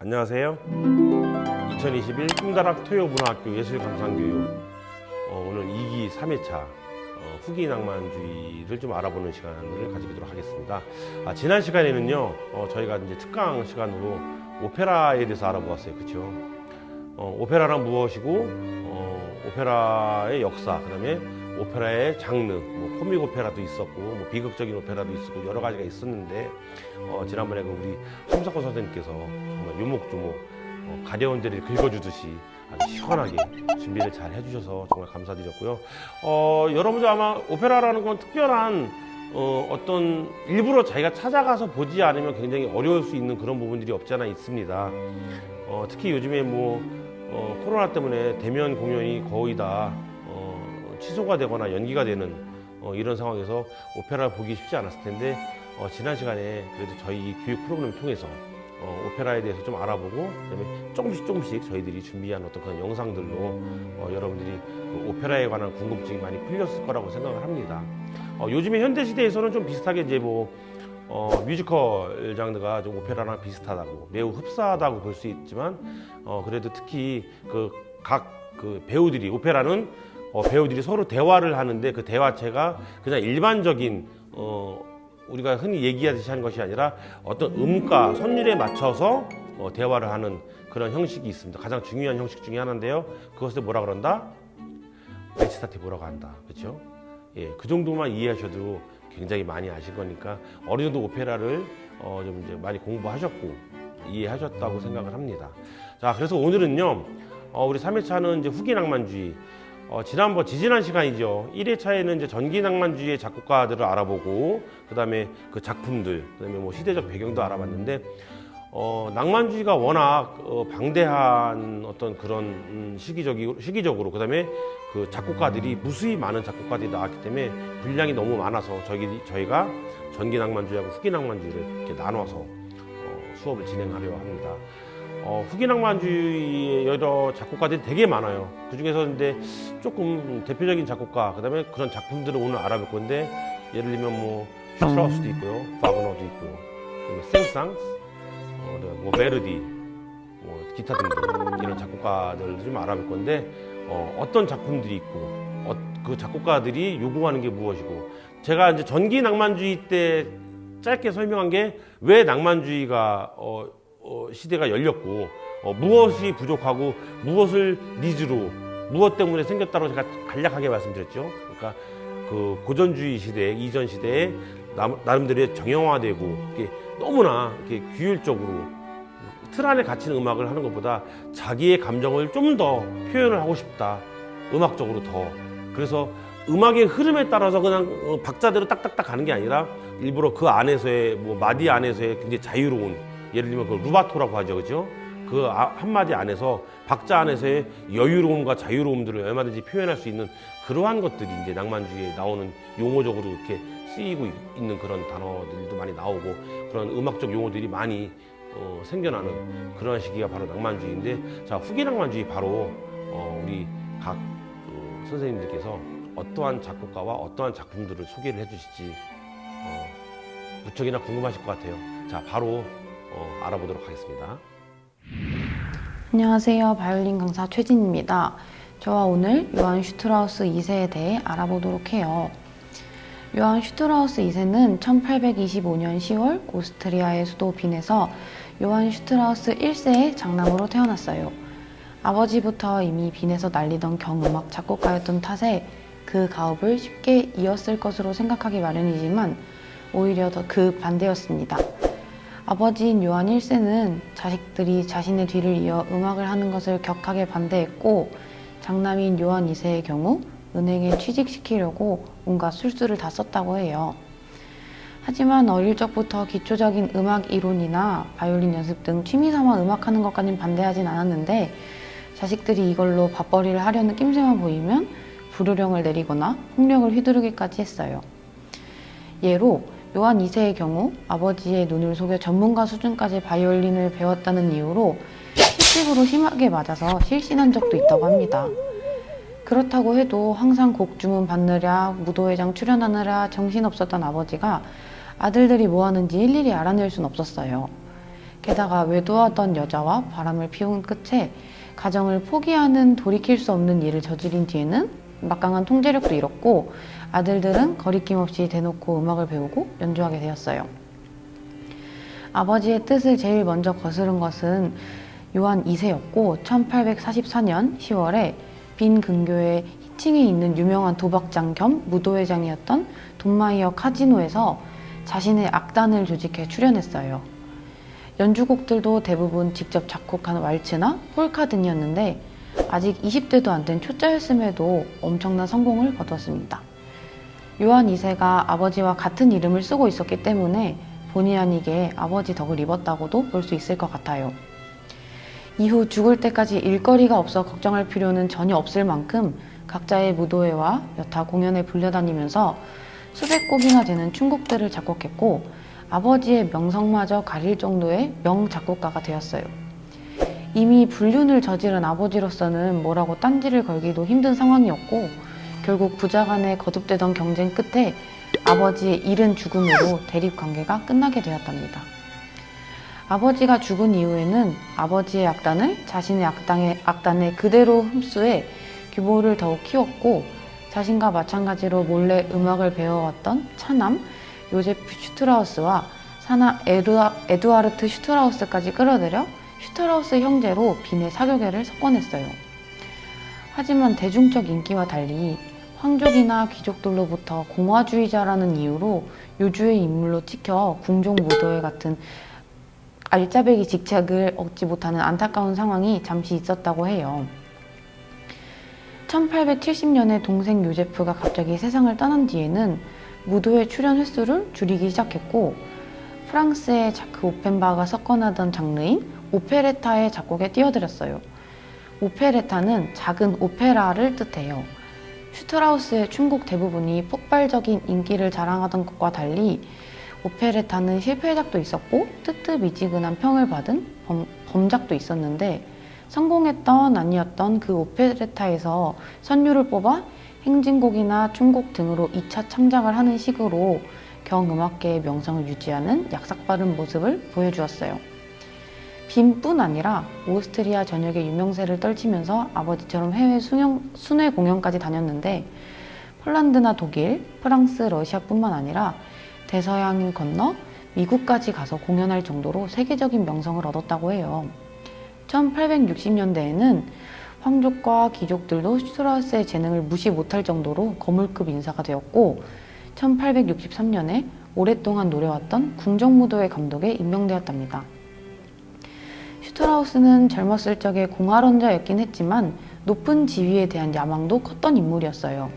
안녕하세요. 2021 꿈다락 토요문화학교 예술감상교육 오늘 2기 3회차 후기 낭만주의를 좀 알아보는 시간을 가지도록 하겠습니다. 지난 시간에는요 저희가 이제 특강 시간으로 오페라에 대해서 알아보았어요. 그렇죠? 오페라란 무엇이고 오페라의 역사, 그다음에 오페라의 장르, 코믹 오페라도 있었고 비극적인 오페라도 있었고 여러 가지가 있었는데 지난번에 우리 함석호 선생님께서 정말 요목조목 가려운 데를 긁어주듯이 아주 시원하게 준비를 잘 해주셔서 정말 감사드렸고요. 여러분들 아마 오페라라는 건 특별한 어떤 일부러 자기가 찾아가서 보지 않으면 굉장히 어려울 수 있는 그런 부분들이 없지 않아 있습니다. 특히 요즘에 코로나 때문에 대면 공연이 거의 다 취소가 되거나 연기가 되는 이런 상황에서 오페라를 보기 쉽지 않았을 텐데 지난 시간에 그래도 저희 이 교육 프로그램을 통해서 오페라에 대해서 좀 알아보고 그다음에 조금씩 저희들이 준비한 어떤 그런 영상들로 여러분들이 오페라에 관한 궁금증이 많이 풀렸을 거라고 생각을 합니다. 요즘에 현대 시대에서는 좀 비슷하게 이제 뮤지컬 장르가 좀 오페라랑 비슷하다고 매우 흡사하다고 볼 수 있지만 그래도 특히 각 배우들이 오페라는 배우들이 서로 대화를 하는데 그 대화체가 그냥 일반적인 우리가 흔히 얘기하듯이 하는 것이 아니라 어떤 음과 선율에 맞춰서 대화를 하는 그런 형식이 있습니다. 가장 중요한 형식 중에 하나인데요. 그것을 뭐라 그런다? 레치타티브라고 한다. 그렇죠? 예, 그 정도만 이해하셔도 굉장히 많이 아실 거니까 어느 정도 오페라를 좀 이제 많이 공부하셨고 이해하셨다고 생각을 합니다. 자, 그래서 오늘은요, 우리 3회차는 이제 후기 낭만주의. 지난 시간이죠. 1회차에는 이제 전기 낭만주의의 작곡가들을 알아보고, 그 다음에 그 작품들, 그 다음에 시대적 배경도 알아봤는데, 낭만주의가 워낙 방대한 어떤 그런 시기적으로, 그 다음에 그 작곡가들이 무수히 많은 작곡가들이 나왔기 때문에 분량이 너무 많아서 저희가 전기 낭만주의하고 후기 낭만주의를 이렇게 나눠서 수업을 진행하려 합니다. 후기 낭만주의의 여러 작곡가들이 되게 많아요. 그 중에서 근데 조금 대표적인 작곡가, 그 다음에 그런 작품들을 오늘 알아볼 건데, 예를 들면 슈트라우스도 있고요, 바그너도 있고요, 생상스, 베르디, 기타 등등 이런 작곡가들을 좀 알아볼 건데, 어떤 작품들이 있고, 그 작곡가들이 요구하는 게 무엇이고, 제가 이제 전기 낭만주의 때 짧게 설명한 게 왜 낭만주의가 시대가 열렸고 무엇이 부족하고 무엇을 니즈로 무엇 때문에 생겼다고 제가 간략하게 말씀드렸죠. 그러니까 그 고전주의 시대, 이전 시대에 나름대로 정형화되고 이렇게 너무나 이렇게 규율적으로 틀 안에 갇힌 음악을 하는 것보다 자기의 감정을 좀 더 표현을 하고 싶다. 음악적으로 더. 그래서 음악의 흐름에 따라서 그냥 박자대로 딱딱딱 가는 게 아니라 일부러 그 안에서의 마디 안에서의 굉장히 자유로운, 예를 들면 그 루바토라고 하죠, 그죠? 그 한마디 안에서 박자 안에서의 여유로움과 자유로움들을 얼마든지 표현할 수 있는 그러한 것들이 이제 낭만주의에 나오는 용어적으로 이렇게 쓰이고 있는 그런 단어들도 많이 나오고 그런 음악적 용어들이 많이 생겨나는 그런 시기가 바로 낭만주의인데, 자, 후기 낭만주의 바로 우리 각 선생님들께서 어떠한 작곡가와 어떠한 작품들을 소개를 해주실지 무척이나 궁금하실 것 같아요. 자, 바로 알아보도록 하겠습니다. 안녕하세요. 바이올린 강사 최진입니다. 저와 오늘 요한 슈트라우스 2세에 대해 알아보도록 해요. 요한 슈트라우스 2세는 1825년 10월 오스트리아의 수도 빈에서 요한 슈트라우스 1세의 장남으로 태어났어요. 아버지부터 이미 빈에서 날리던 경음악 작곡가였던 탓에 그 가업을 쉽게 이었을 것으로 생각하기 마련이지만 오히려 더 그 반대였습니다. 아버지인 요한 1세는 자식들이 자신의 뒤를 이어 음악을 하는 것을 격하게 반대했고, 장남인 요한 2세의 경우 은행에 취직시키려고 온갖 술수를 다 썼다고 해요. 하지만 어릴 적부터 기초적인 음악 이론이나 바이올린 연습 등 취미삼아 음악하는 것까지는 반대하진 않았는데, 자식들이 이걸로 밥벌이를 하려는 낌새만 보이면 불효령을 내리거나 폭력을 휘두르기까지 했어요. 예로 요한 2세의 경우 아버지의 눈을 속여 전문가 수준까지 바이올린을 배웠다는 이유로 시집으로 심하게 맞아서 실신한 적도 있다고 합니다. 그렇다고 해도 항상 곡 주문 받느라 무도회장 출연하느라 정신없었던 아버지가 아들들이 뭐 하는지 일일이 알아낼 순 없었어요. 게다가 외도하던 여자와 바람을 피운 끝에 가정을 포기하는 돌이킬 수 없는 일을 저지른 뒤에는 막강한 통제력도 잃었고 아들들은 거리낌 없이 대놓고 음악을 배우고 연주하게 되었어요. 아버지의 뜻을 제일 먼저 거스른 것은 요한 2세였고 1844년 10월에 빈 근교의 히칭에 있는 유명한 도박장 겸 무도회장이었던 돈마이어 카지노에서 자신의 악단을 조직해 출연했어요. 연주곡들도 대부분 직접 작곡한 왈츠나 폴카 등이었는데 아직 20대도 안 된 초짜였음에도 엄청난 성공을 거두었습니다. 요한 2세가 아버지와 같은 이름을 쓰고 있었기 때문에 본의 아니게 아버지 덕을 입었다고도 볼 수 있을 것 같아요. 이후 죽을 때까지 일거리가 없어 걱정할 필요는 전혀 없을 만큼 각자의 무도회와 여타 공연에 불려다니면서 수백 곡이나 되는 춤곡들을 작곡했고 아버지의 명성마저 가릴 정도의 명작곡가가 되었어요. 이미 불륜을 저지른 아버지로서는 뭐라고 딴지를 걸기도 힘든 상황이었고 결국 부자 간에 거듭되던 경쟁 끝에 아버지의 이른 죽음으로 대립관계가 끝나게 되었답니다. 아버지가 죽은 이후에는 아버지의 악단을 자신의 악단에 그대로 흡수해 규모를 더욱 키웠고 자신과 마찬가지로 몰래 음악을 배워왔던 차남 요제프 슈트라우스와 사나 에두아르트 슈트라우스까지 끌어들여 슈트라우스 형제로 빈의 사교계를 석권했어요. 하지만 대중적 인기와 달리 황족이나 귀족들로부터 공화주의자라는 이유로 요주의 인물로 찍혀 궁정 무도회 같은 알짜배기 직책을 얻지 못하는 안타까운 상황이 잠시 있었다고 해요. 1870년에 동생 요제프가 갑자기 세상을 떠난 뒤에는 무도회 출연 횟수를 줄이기 시작했고 프랑스의 자크 오펜바흐가 석권하던 장르인 오페레타의 작곡에 뛰어들었어요. 오페레타는 작은 오페라를 뜻해요. 슈트라우스의 춤곡 대부분이 폭발적인 인기를 자랑하던 것과 달리 오페레타는 실패작도 있었고 뜨뜻미지근한 평을 받은 범작도 있었는데 성공했던 아니었던 그 오페레타에서 선율을 뽑아 행진곡이나 춤곡 등으로 2차 창작을 하는 식으로 경음악계의 명성을 유지하는 약삭빠른 모습을 보여주었어요. 빈뿐 아니라 오스트리아 전역의 유명세를 떨치면서 아버지처럼 해외 순회 공연까지 다녔는데 폴란드나 독일, 프랑스, 러시아뿐만 아니라 대서양을 건너 미국까지 가서 공연할 정도로 세계적인 명성을 얻었다고 해요. 1860년대에는 황족과 귀족들도 슈트라우스의 재능을 무시 못할 정도로 거물급 인사가 되었고 1863년에 오랫동안 노려왔던 궁정무도회 감독에 임명되었답니다. 슈트라우스는 젊었을 적에 공활원자였긴 했지만 높은 지위에 대한 야망도 컸던 인물이었어요.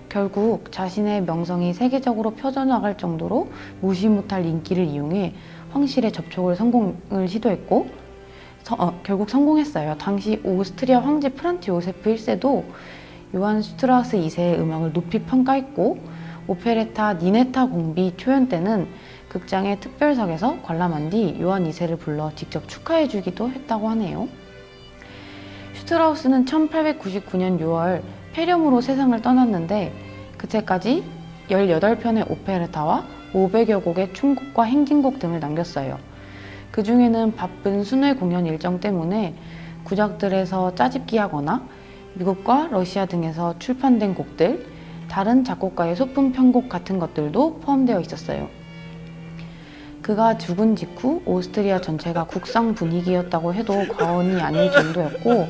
결국 자신의 명성이 세계적으로 펴져나갈 정도로 무시 못할 인기를 이용해 황실의 접촉을 시도했고 결국 성공했어요. 당시 오스트리아 황제 프란츠 요세프 1세도 요한 슈트라우스 2세의 음악을 높이 평가했고 오페레타 니네타 공비 초연 때는 극장의 특별석에서 관람한 뒤 요한 2세를 불러 직접 축하해주기도 했다고 하네요. 슈트라우스는 1899년 6월 폐렴으로 세상을 떠났는데 그때까지 18편의 오페레타와 500여 곡의 춤곡과 행진곡 등을 남겼어요. 그 중에는 바쁜 순회 공연 일정 때문에 구작들에서 짜집기하거나 미국과 러시아 등에서 출판된 곡들, 다른 작곡가의 소품 편곡 같은 것들도 포함되어 있었어요. 그가 죽은 직후 오스트리아 전체가 국상 분위기였다고 해도 과언이 아닐 정도였고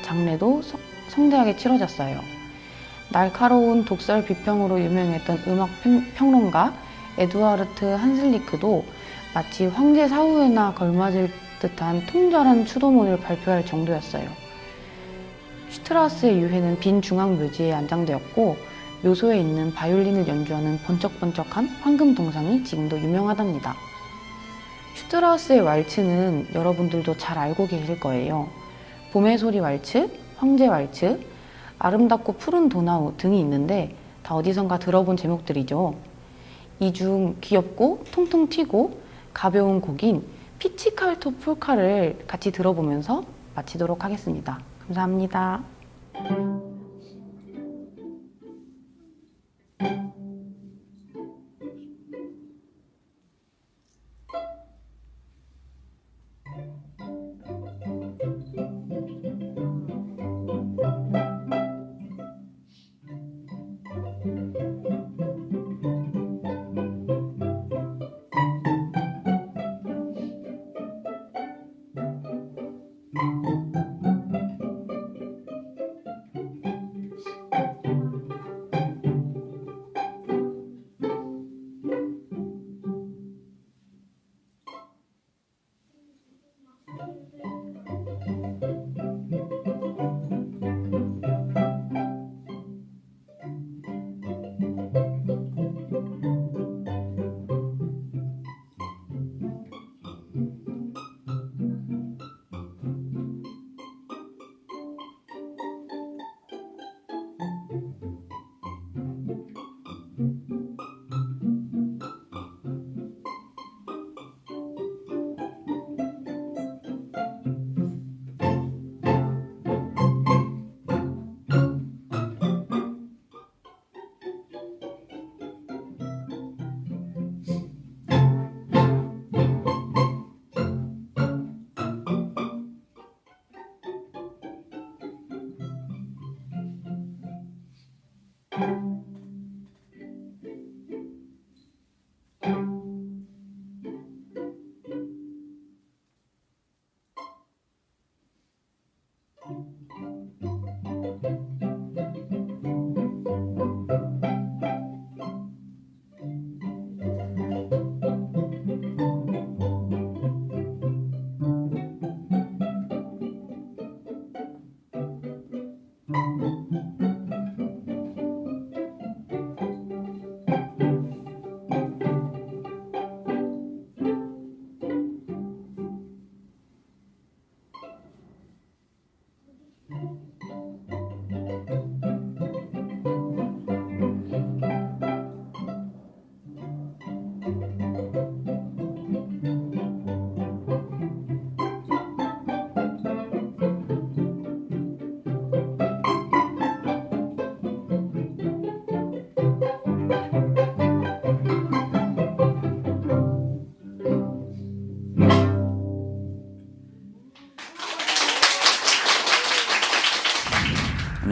장례도 성대하게 치러졌어요. 날카로운 독설 비평으로 유명했던 음악 평론가 에두아르트 한슬리크도 마치 황제 사후에나 걸맞을 듯한 통절한 추도문을 발표할 정도였어요. 슈트라우스의 유해는 빈 중앙 묘지에 안장되었고 묘소에 있는 바이올린을 연주하는 번쩍번쩍한 황금 동상이 지금도 유명하답니다. 슈트라우스의 왈츠는 여러분들도 잘 알고 계실 거예요. 봄의 소리 왈츠, 황제 왈츠, 아름답고 푸른 도나우 등이 있는데 다 어디선가 들어본 제목들이죠. 이 중 귀엽고 통통 튀고 가벼운 곡인 피치칼토 폴카를 같이 들어보면서 마치도록 하겠습니다. 감사합니다.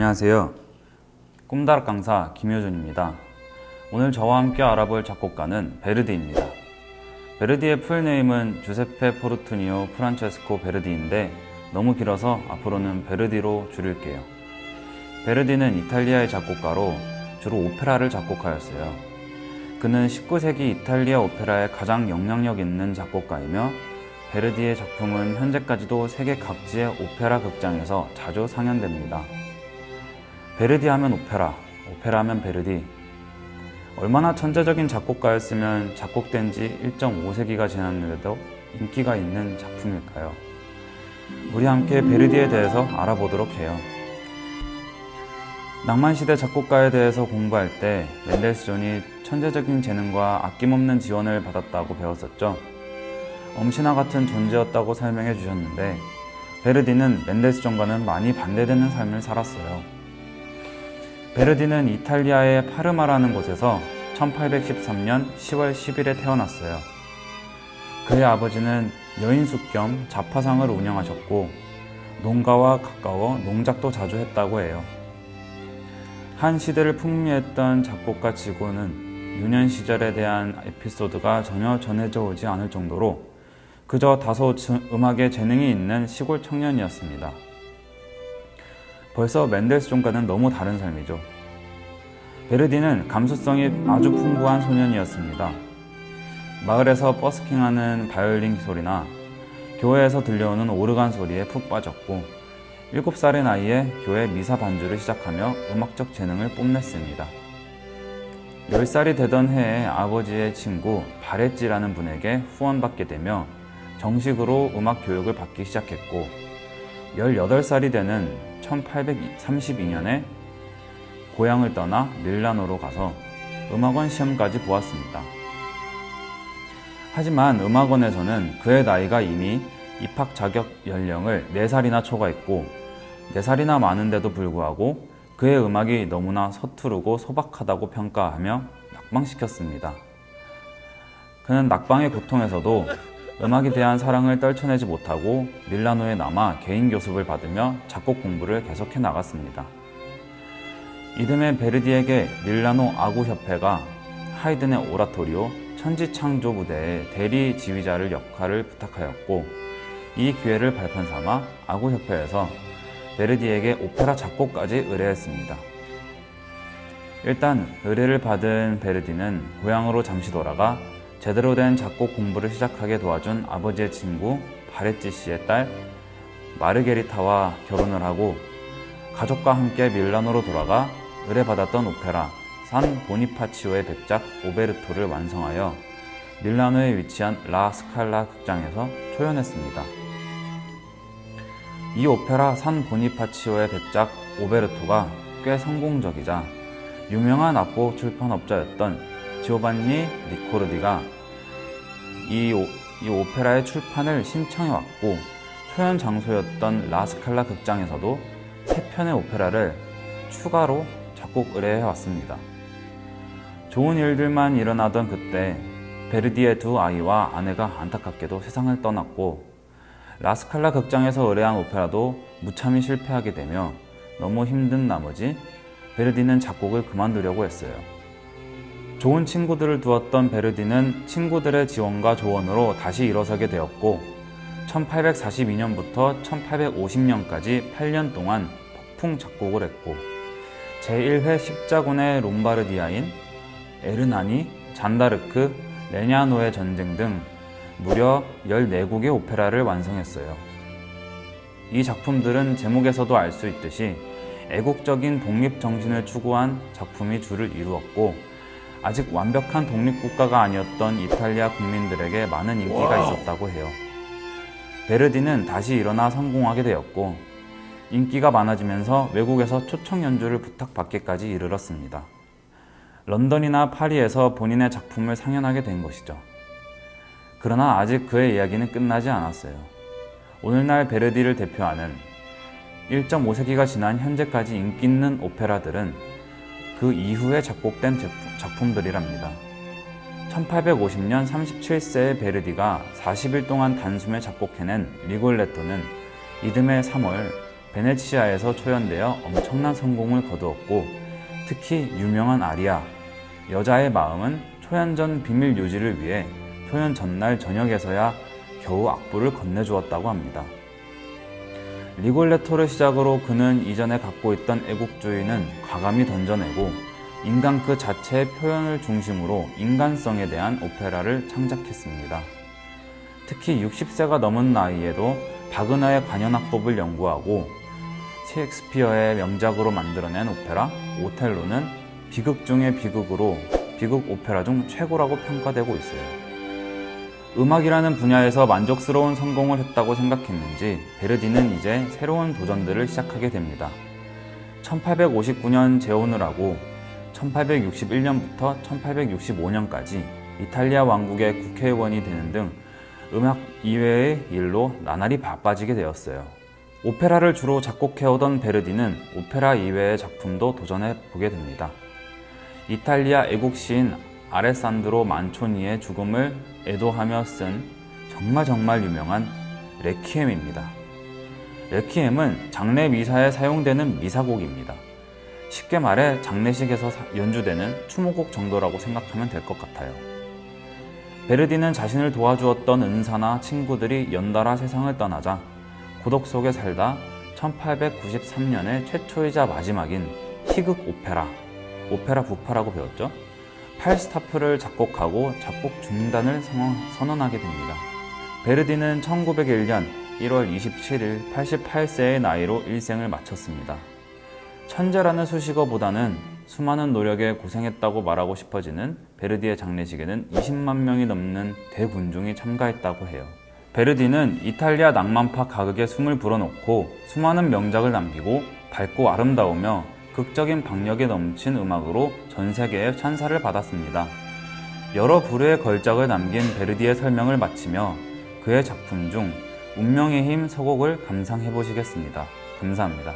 안녕하세요. 꿈다락 강사 김효준입니다. 오늘 저와 함께 알아볼 작곡가는 베르디입니다. 베르디의 풀네임은 주세페 포르투니오 프란체스코 베르디인데 너무 길어서 앞으로는 베르디로 줄일게요. 베르디는 이탈리아의 작곡가로 주로 오페라를 작곡하였어요. 그는 19세기 이탈리아 오페라의 가장 영향력 있는 작곡가이며 베르디의 작품은 현재까지도 세계 각지의 오페라 극장에서 자주 상연됩니다. 베르디 하면 오페라, 오페라 하면 베르디. 얼마나 천재적인 작곡가였으면 작곡된 지 1.5세기가 지났는데도 인기가 있는 작품일까요? 우리 함께 베르디에 대해서 알아보도록 해요. 낭만시대 작곡가에 대해서 공부할 때 멘델스존이 천재적인 재능과 아낌없는 지원을 받았다고 배웠었죠. 엄신아 같은 존재였다고 설명해 주셨는데 베르디는 멘델스존과는 많이 반대되는 삶을 살았어요. 베르디는 이탈리아의 파르마라는 곳에서 1813년 10월 10일에 태어났어요. 그의 아버지는 여인숙 겸 잡화상을 운영하셨고 농가와 가까워 농작도 자주 했다고 해요. 한 시대를 풍미했던 작곡가 치고는 유년 시절에 대한 에피소드가 전혀 전해져 오지 않을 정도로 그저 다소 음악에 재능이 있는 시골 청년이었습니다. 벌써 멘델스존과는 너무 다른 삶이죠. 베르디는 감수성이 아주 풍부한 소년이었습니다. 마을에서 버스킹하는 바이올린 소리나 교회에서 들려오는 오르간 소리에 푹 빠졌고 7살의 나이에 교회 미사 반주를 시작하며 음악적 재능을 뽐냈습니다. 10살이 되던 해에 아버지의 친구 바레찌라는 분에게 후원받게 되며 정식으로 음악 교육을 받기 시작했고 18살이 되는 1832년에 고향을 떠나 밀라노로 가서 음악원 시험까지 보았습니다. 하지만 음악원에서는 그의 나이가 이미 입학 자격 연령을 4살이나 초과했고 4살이나 많은데도 불구하고 그의 음악이 너무나 서투르고 소박하다고 평가하며 낙방시켰습니다. 그는 낙방의 고통에서도 음악에 대한 사랑을 떨쳐내지 못하고 밀라노에 남아 개인 교습을 받으며 작곡 공부를 계속해 나갔습니다. 이듬해 베르디에게 밀라노 아구협회가 하이든의 오라토리오 천지창조 무대의 대리 지휘자를 역할을 부탁하였고 이 기회를 발판 삼아 아구협회에서 베르디에게 오페라 작곡까지 의뢰했습니다. 일단 의뢰를 받은 베르디는 고향으로 잠시 돌아가 제대로 된 작곡 공부를 시작하게 도와준 아버지의 친구 바레찌 씨의 딸 마르게리타와 결혼을 하고 가족과 함께 밀라노로 돌아가 의뢰받았던 오페라 산 보니파치오의 백작 오베르토를 완성하여 밀라노에 위치한 라 스칼라 극장에서 초연했습니다. 이 오페라 산 보니파치오의 백작 오베르토가 꽤 성공적이자 유명한 악보 출판업자였던 지오반니 리코르디가 이 오페라의 출판을 신청해왔고 초연 장소였던 라스칼라 극장에서도 3편의 오페라를 추가로 작곡 의뢰해왔습니다. 좋은 일들만 일어나던 그때 베르디의 2 아이와 아내가 안타깝게도 세상을 떠났고 라스칼라 극장에서 의뢰한 오페라도 무참히 실패하게 되며 너무 힘든 나머지 베르디는 작곡을 그만두려고 했어요. 좋은 친구들을 두었던 베르디는 친구들의 지원과 조언으로 다시 일어서게 되었고 1842년부터 1850년까지 8년 동안 폭풍 작곡을 했고 제1회 십자군의 롬바르디아인 에르나니, 잔다르크, 레냐노의 전쟁 등 무려 14곡의 오페라를 완성했어요. 이 작품들은 제목에서도 알 수 있듯이 애국적인 독립정신을 추구한 작품이 주를 이루었고 아직 완벽한 독립국가가 아니었던 이탈리아 국민들에게 많은 인기가 있었다고 해요. 베르디는 다시 일어나 성공하게 되었고 인기가 많아지면서 외국에서 초청 연주를 부탁받기까지 이르렀습니다. 런던이나 파리에서 본인의 작품을 상연하게 된 것이죠. 그러나 아직 그의 이야기는 끝나지 않았어요. 오늘날 베르디를 대표하는 1.5세기가 지난 현재까지 인기 있는 오페라들은 그 이후에 작곡된 작품들이랍니다. 1850년 37세의 베르디가 40일 동안 단숨에 작곡해낸 리골레토는 이듬해 3월 베네치아에서 초연되어 엄청난 성공을 거두었고 특히 유명한 아리아 여자의 마음은 초연 전 비밀 유지를 위해 초연 전날 저녁에서야 겨우 악보를 건네주었다고 합니다. 리골레토를 시작으로 그는 이전에 갖고 있던 애국주의는 과감히 던져내고 인간 그 자체의 표현을 중심으로 인간성에 대한 오페라를 창작했습니다. 특히 60세가 넘은 나이에도 바그너의 관현악법을 연구하고 셰익스피어의 명작으로 만들어낸 오페라 오텔로는 비극 중의 비극으로 비극 오페라 중 최고라고 평가되고 있어요. 음악이라는 분야에서 만족스러운 성공을 했다고 생각했는지 베르디는 이제 새로운 도전들을 시작하게 됩니다. 1859년 재혼을 하고 1861년부터 1865년까지 이탈리아 왕국의 국회의원이 되는 등 음악 이외의 일로 나날이 바빠지게 되었어요. 오페라를 주로 작곡해오던 베르디는 오페라 이외의 작품도 도전해 보게 됩니다. 이탈리아 애국 시인 아레산드로 만초니의 죽음을 애도하며 쓴 정말 유명한 레퀴엠입니다. 레퀴엠은 장례 미사에 사용되는 미사곡입니다. 쉽게 말해 장례식에서 연주되는 추모곡 정도라고 생각하면 될 것 같아요. 베르디는 자신을 도와주었던 은사나 친구들이 연달아 세상을 떠나자 고독 속에 살다 1893년에 최초이자 마지막인 희극 오페라 부파라고 배웠죠? 팔스타프를 작곡하고 작곡 중단을 선언하게 됩니다. 베르디는 1901년 1월 27일 88세의 나이로 일생을 마쳤습니다. 천재라는 수식어보다는 수많은 노력에 고생했다고 말하고 싶어지는 베르디의 장례식에는 20만 명이 넘는 대군중이 참가했다고 해요. 베르디는 이탈리아 낭만파 가극에 숨을 불어넣고 수많은 명작을 남기고 밝고 아름다우며 극적인 박력에 넘친 음악으로 전 세계의 찬사를 받았습니다. 여러 부류의 걸작을 남긴 베르디의 설명을 마치며 그의 작품 중 운명의 힘 서곡을 감상해 보시겠습니다. 감사합니다.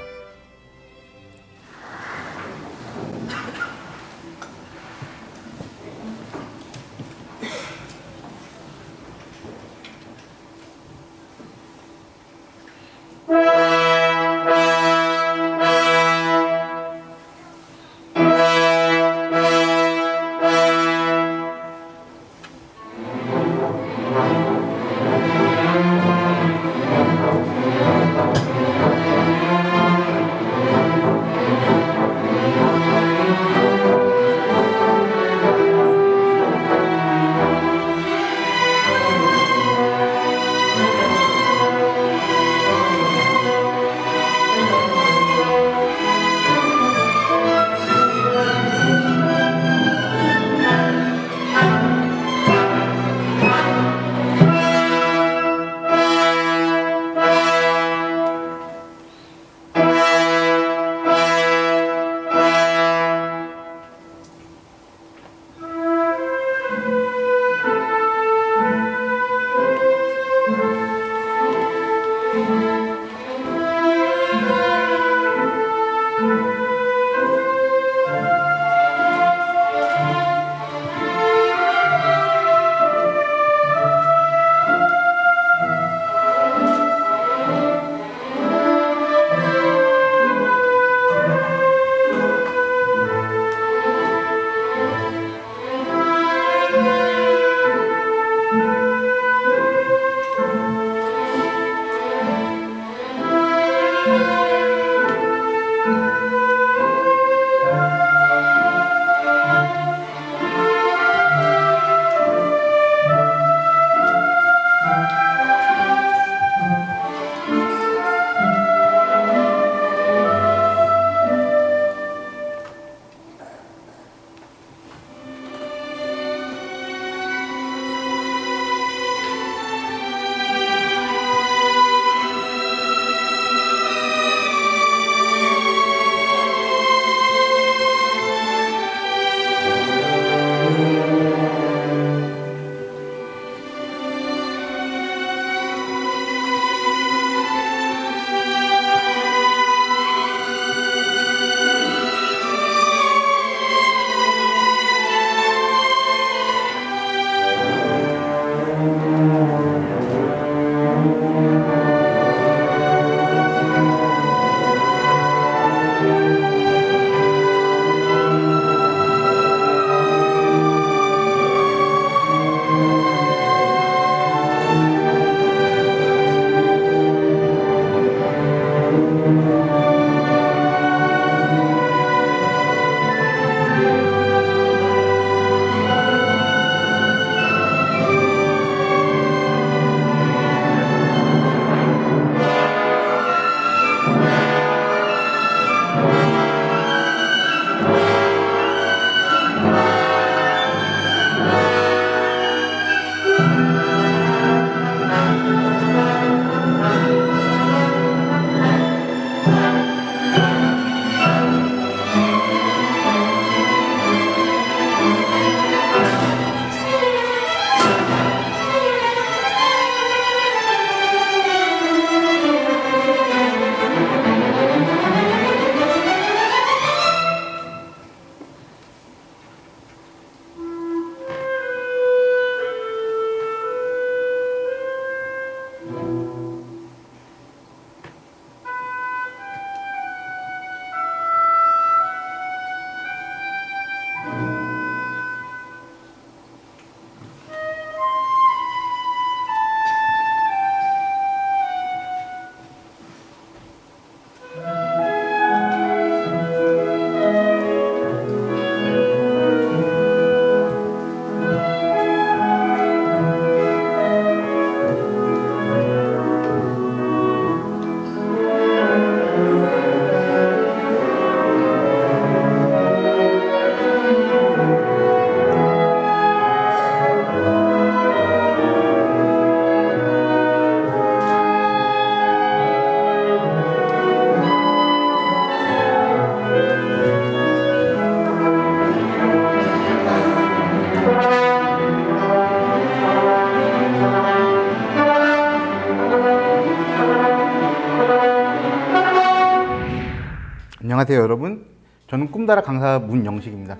안녕하세요 여러분, 저는 꿈다라 강사 문영식입니다.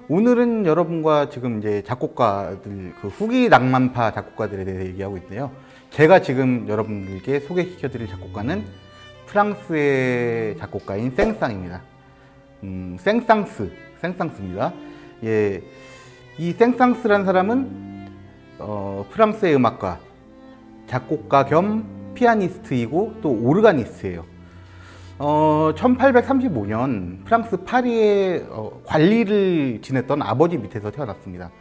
오늘은 여러분과 지금 이제 작곡가들, 그 후기 낭만파 작곡가들에 대해 얘기하고 있는데요. 제가 지금 여러분들께 소개시켜 드릴 작곡가는 프랑스의 작곡가인 생상입니다. 생상스입니다. 예, 이 생상스라는 사람은 프랑스의 음악가, 작곡가 겸 피아니스트이고 또 오르가니스트예요. 1835년 프랑스 파리에 관리를 지냈던 아버지 밑에서 태어났습니다.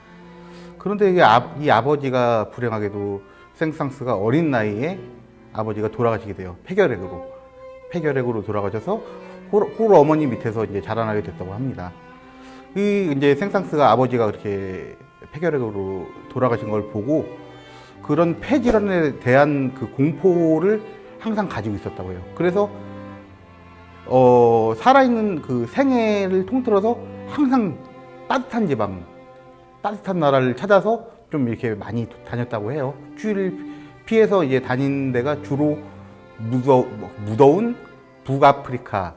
그런데 이 아버지가 불행하게도 생상스가 어린 나이에 아버지가 돌아가시게 돼요. 폐결핵으로 돌아가셔서 홀 어머니 밑에서 이제 자라나게 됐다고 합니다. 이제 생상스가 아버지가 그렇게 폐결핵으로 돌아가신 걸 보고 그런 폐질환에 대한 그 공포를 항상 가지고 있었다고 해요. 그래서 살아있는 그 생애를 통틀어서 항상 따뜻한 지방, 따뜻한 나라를 찾아서 좀 이렇게 많이 다녔다고 해요. 추위를 피해서 이제 다닌 데가 주로 무더운 북아프리카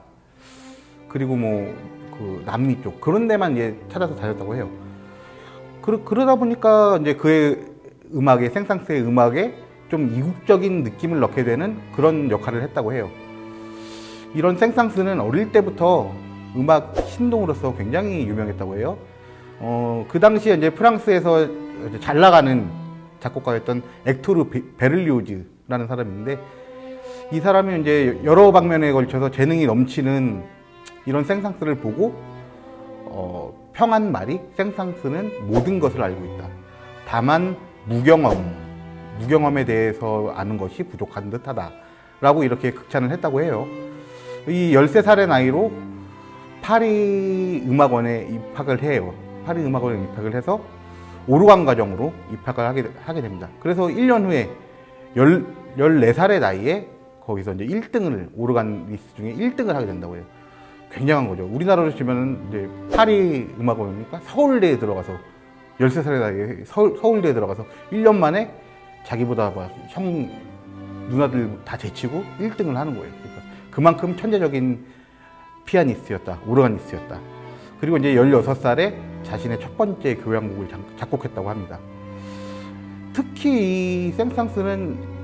그리고 그 남미 쪽 그런 데만 이제 찾아서 다녔다고 해요. 그러다 보니까 이제 그의 음악에 생상스의 음악에 좀 이국적인 느낌을 넣게 되는 그런 역할을 했다고 해요. 이런 생상스는 어릴 때부터 음악 신동으로서 굉장히 유명했다고 해요. 그 당시에 이제 프랑스에서 이제 잘 나가는 작곡가였던 엑토르 베를리오즈라는 사람인데 이 사람이 이제 여러 방면에 걸쳐서 재능이 넘치는 이런 생상스를 보고 평한 말이 생상스는 모든 것을 알고 있다. 다만 무경험에 대해서 아는 것이 부족한 듯하다. 라고 이렇게 극찬을 했다고 해요. 이 13살의 나이로 파리 음악원에 입학을 해요. 파리 음악원에 입학을 해서 오르간 과정으로 입학을 하게 됩니다. 그래서 1년 후에 14살의 나이에 거기서 이제 1등을, 오르간 리스트 중에 1등을 하게 된다고 해요. 굉장한 거죠. 우리나라로 치면은 이제 파리 음악원이니까 서울대에 들어가서 13살의 나이에 서울대에 들어가서 1년 만에 자기보다 형 누나들 다 제치고 1등을 하는 거예요. 그러니까 그만큼 천재적인 피아니스트였다, 오르가니스트였다. 그리고 이제 16살에 자신의 첫 번째 교향곡을 작곡했다고 합니다. 특히 이 생상스는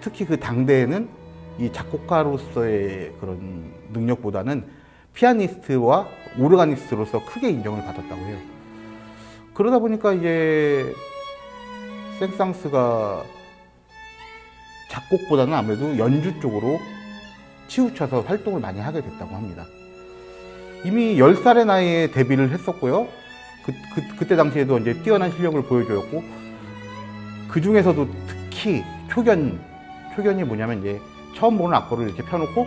특히 그 당대에는 이 작곡가로서의 그런 능력보다는 피아니스트와 오르가니스트로서 크게 인정을 받았다고 해요. 그러다 보니까 이제 생상스가 작곡보다는 아무래도 연주 쪽으로 치우쳐서 활동을 많이 하게 됐다고 합니다. 이미 10살의 나이에 데뷔를 했었고요. 그때 당시에도 이제 뛰어난 실력을 보여줬고, 그 중에서도 특히 초견이 뭐냐면 이제 처음 보는 악보를 이렇게 펴놓고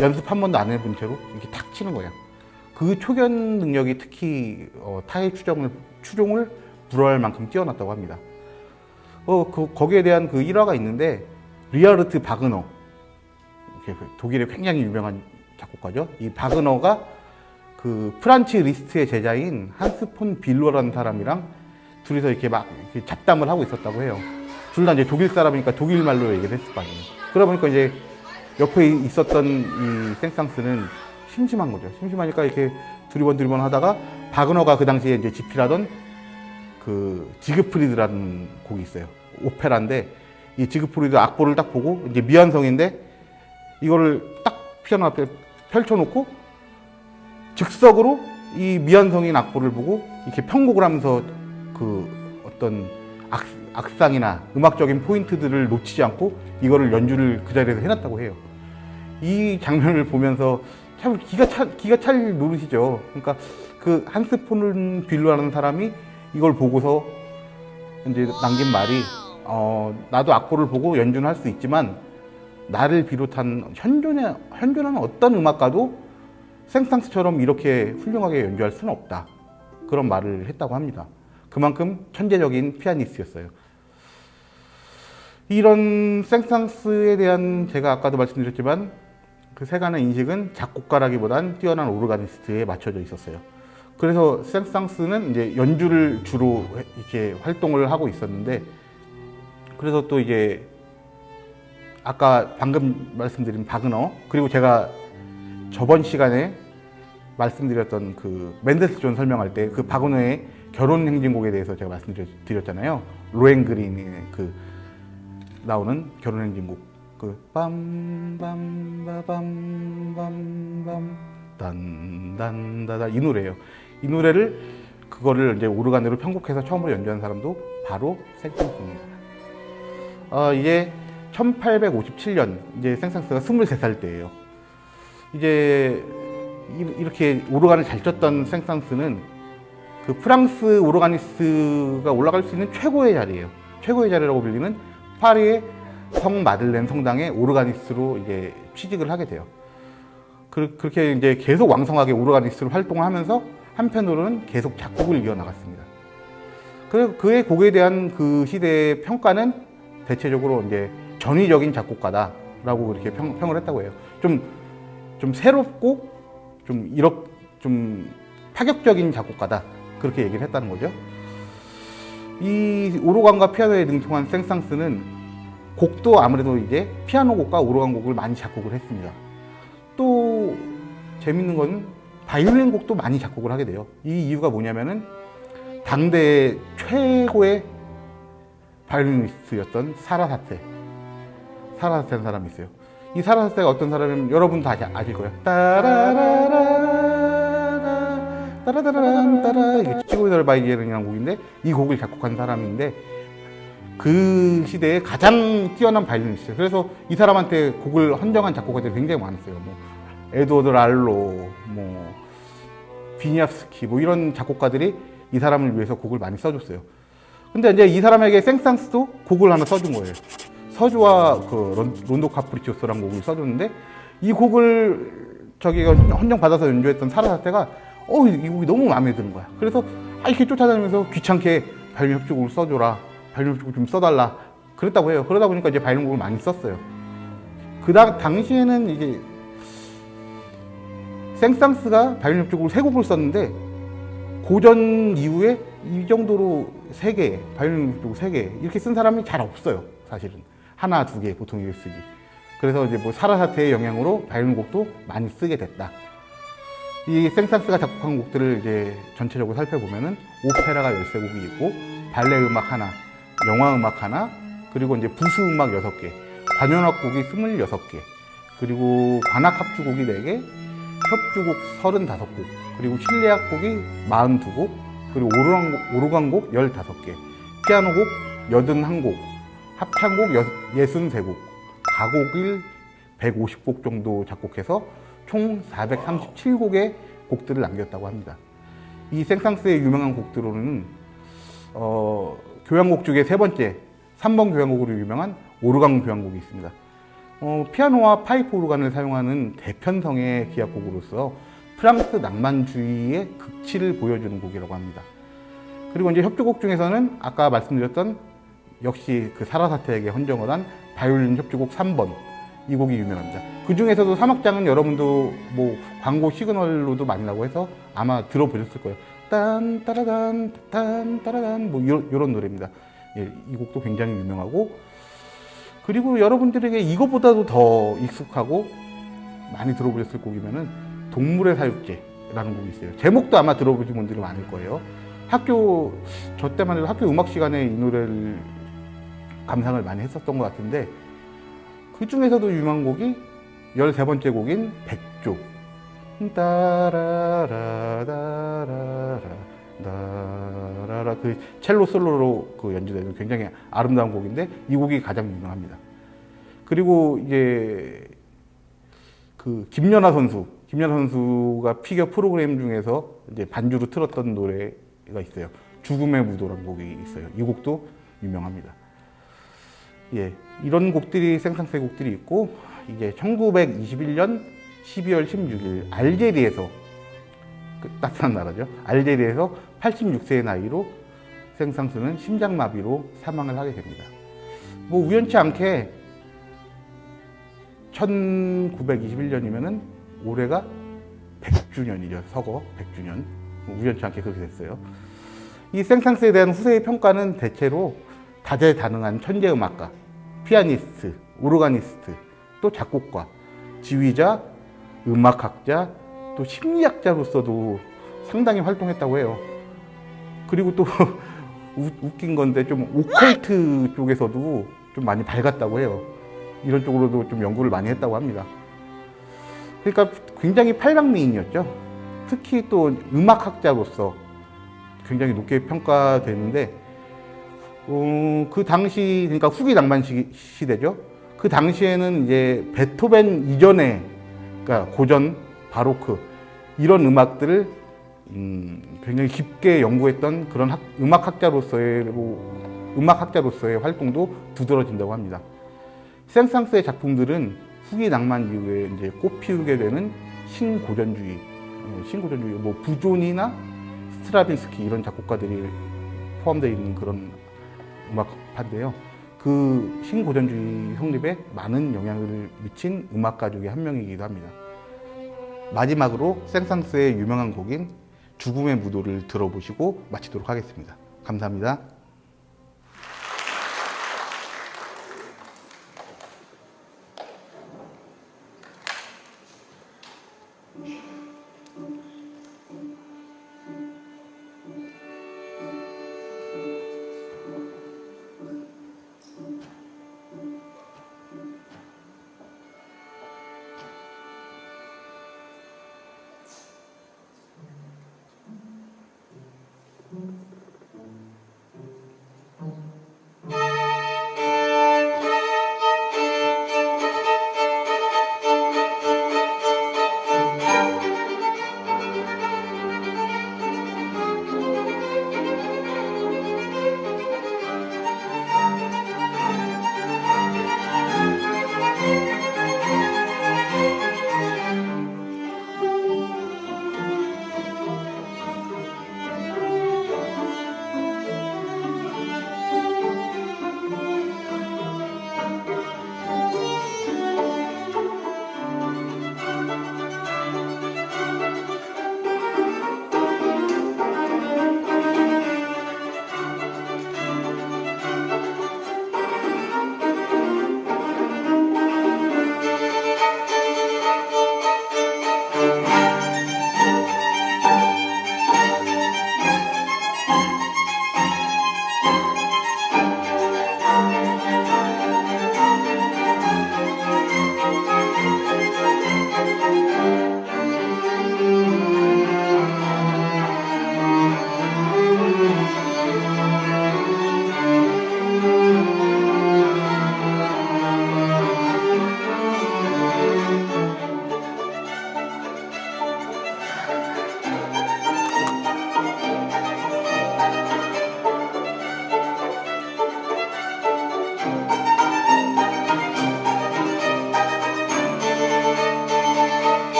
연습 한 번도 안 해본 채로 이렇게 탁 치는 거예요. 그 초견 능력이 특히 타의 추종을 불허할 만큼 뛰어났다고 합니다. 거기에 대한 그 일화가 있는데, 리하르트 바그너, 독일의 굉장히 유명한 작곡가죠. 이 바그너가 그 프란츠 리스트의 제자인 한스 폰 빌로라는 사람이랑 둘이서 이렇게 잡담을 하고 있었다고 해요. 둘 다 이제 독일 사람이니까 독일 말로 얘기를 했을 거 아니에요. 그러다 보니까 이제 옆에 있었던 이 생상스는 심심한 거죠. 심심하니까 이렇게 두리번 하다가 바그너가 그 당시에 이제 집필하던 그 지그프리드라는 곡이 있어요. 오페라인데 이 지그프리드 악보를 딱 보고 이제 미완성인데 이거를 딱 피아노 앞에 펼쳐놓고 즉석으로 이 미완성인 악보를 보고 이렇게 편곡을 하면서 그 어떤 악상이나 음악적인 포인트들을 놓치지 않고 이거를 연주를 그 자리에서 해놨다고 해요. 이 장면을 보면서 참 기가 찰 노릇이죠. 그러니까 그 한스 폰 빌로라는 사람이 이걸 보고서 이제 남긴 말이 나도 악보를 보고 연주는 할 수 있지만 나를 비롯한 현존하는 어떤 음악가도 생상스처럼 이렇게 훌륭하게 연주할 수는 없다. 그런 말을 했다고 합니다. 그만큼 천재적인 피아니스트였어요. 이런 생상스에 대한 제가 아까도 말씀드렸지만 그 세간의 인식은 작곡가라기보단 뛰어난 오르가니스트에 맞춰져 있었어요. 그래서 생상스는 이제 연주를 주로 이렇게 활동을 하고 있었는데, 그래서 또 이제 아까 방금 말씀드린 바그너, 그리고 제가 저번 시간에 말씀드렸던 그 맨델스존 설명할 때 그 바그너의 결혼 행진곡에 대해서 제가 말씀드렸잖아요. 로헨그린의 그 나오는 결혼 행진곡, 그 빰빰빰빰빰빰 단단다다 이 노래예요. 이 노래를 그거를 이제 오르간으로 편곡해서 처음으로 연주한 사람도 바로 생상스입니다. 이게 1857년 이제 생상스가 23살 때예요. 이제 이렇게 오르간을 잘 쳤던 생상스는 그 프랑스 오르가니스트가 올라갈 수 있는 최고의 자리예요. 최고의 자리라고 불리는 파리의 성 마들렌 성당의 오르가니스트로 이제 취직을 하게 돼요. 그렇게 이제 계속 왕성하게 오르가니스트로 활동을 하면서 한편으로는 계속 작곡을 이어나갔습니다. 그래서 그의 곡에 대한 그 시대의 평가는 대체적으로 이제 전위적인 작곡가다라고 그렇게 평을 했다고 해요. 좀 새롭고 좀 파격적인 작곡가다 그렇게 얘기를 했다는 거죠. 이 오르간과 피아노에 능통한 생상스는 곡도 아무래도 이제 피아노 곡과 오르간 곡을 많이 작곡을 했습니다. 또 재밌는 건 바이올린 곡도 많이 작곡을 하게 돼요. 이 이유가 뭐냐면은 당대 최고의 바이올리니스트였던 사라사테라는 사람이 있어요. 이 사라사테가 어떤 사람이면 여러분 다 아실 거예요. 따라라라라 따라라란 따라 이게 치고이더를 바이제른이라는 곡인데 이 곡을 작곡한 사람인데 그 시대에 가장 뛰어난 바이올리니스트. 그래서 이 사람한테 곡을 헌정한 작곡가들이 굉장히 많았어요. 뭐 에드워드 랄로, 뭐 비니압스키, 뭐 이런 작곡가들이 이 사람을 위해서 곡을 많이 써줬어요. 근데 이제 이 사람에게 생상스도 곡을 하나 써준 거예요. 서주와 그 론도 카프리치오스라는 곡을 써줬는데 이 곡을 저기가 헌정 받아서 연주했던 사라사테가 이 곡이 너무 마음에 드는 거야. 그래서 이렇게 쫓아다니면서 귀찮게 바이올린 협주곡을 써줘라. 바이올린 협주곡 좀 써달라. 그랬다고 해요. 그러다 보니까 이제 바이올린 곡을 많이 썼어요. 당시에는 이제 생상스가 바이올린 협주곡을 3곡을 썼는데 고전 이후에 이 정도로 3개, 바이올린 협주곡 3개 이렇게 쓴 사람이 잘 없어요. 사실은 하나, 2개 보통 이렇게 쓰지. 그래서 이제 뭐 사라사테의 영향으로 바이올린 곡도 많이 쓰게 됐다. 이 생상스가 작곡한 곡들을 이제 전체적으로 살펴보면은 오페라가 13곡이 있고 발레 음악 하나, 영화 음악 하나, 그리고 이제 부수 음악 6개, 관현악곡이 26개, 그리고 관악합주곡이 4개, 협주곡 35곡, 그리고 실내악곡이 42곡, 그리고 오르간곡 15개, 피아노곡 81곡, 합창곡 63곡, 가곡을 150곡 정도 작곡해서 총 437곡의 곡들을 남겼다고 합니다. 이 생상스의 유명한 곡들로는 교향곡 중에 3번 교향곡으로 유명한 오르간 교향곡이 있습니다. 피아노와 파이프 오르간을 사용하는 대편성의 기악곡으로서 프랑스 낭만주의의 극치를 보여주는 곡이라고 합니다. 그리고 이제 협주곡 중에서는 아까 말씀드렸던 역시 그 사라사테에게 헌정을 한 바이올린 협주곡 3번, 이 곡이 유명합니다. 그 중에서도 사막장은 여러분도 뭐 광고 시그널로도 많이 나오고 해서 아마 들어보셨을 거예요. 딴 따라단 딴 따라단 뭐 이런 노래입니다. 예, 이 곡도 굉장히 유명하고, 그리고 여러분들에게 이거보다도 더 익숙하고 많이 들어보셨을 곡이면은 동물의 사육제라는 곡이 있어요. 제목도 아마 들어보신 분들이 많을 거예요. 저 때만 해도 학교 음악 시간에 이 노래를 감상을 많이 했었던 것 같은데, 그 중에서도 유명한 곡이 13번째 곡인 백조. 따라라라라라 그 첼로 솔로로 그 연주되는 굉장히 아름다운 곡인데 이 곡이 가장 유명합니다. 그리고 이제 그 김연아 선수가 피겨 프로그램 중에서 이제 반주로 틀었던 노래가 있어요. 죽음의 무도라는 곡이 있어요. 이 곡도 유명합니다. 예, 이런 곡들이 생상스의 곡들이 있고, 이제 1921년 12월 16일 알제리에서, 따뜻한 나라죠. 알제리에서 86세의 나이로 생상스는 심장마비로 사망을 하게 됩니다. 뭐 우연치 않게 1921년이면은 올해가 100주년이죠. 서거 100주년. 우연치 않게 그렇게 됐어요. 이 생상스에 대한 후세의 평가는 대체로 다재다능한 천재음악가, 피아니스트, 오르가니스트, 또 작곡가, 지휘자, 음악학자, 또 심리학자로서도 상당히 활동했다고 해요. 그리고 또 웃긴 건데 좀 오컬트 쪽에서도 좀 많이 밝았다고 해요. 이런 쪽으로도 좀 연구를 많이 했다고 합니다. 그러니까 굉장히 팔방미인이었죠. 특히 또 음악학자로서 굉장히 높게 평가되는데, 그 당시, 그러니까 후기 낭만 시대죠. 그 당시에는 이제 베토벤 이전에, 그러니까 고전, 바로크, 이런 음악들을 굉장히 깊게 연구했던 그런 음악학자로서의 활동도 두드러진다고 합니다. 생상스의 작품들은 후기 낭만 이후에 이제 꽃피우게 되는 신고전주의, 뭐 부존이나 스트라빈스키 이런 작곡가들이 포함되어 있는 그런 음악파인데요. 그 신고전주의 성립에 많은 영향을 미친 음악가 중에 한 명이기도 합니다. 마지막으로 생상스의 유명한 곡인 죽음의 무도를 들어보시고 마치도록 하겠습니다. 감사합니다.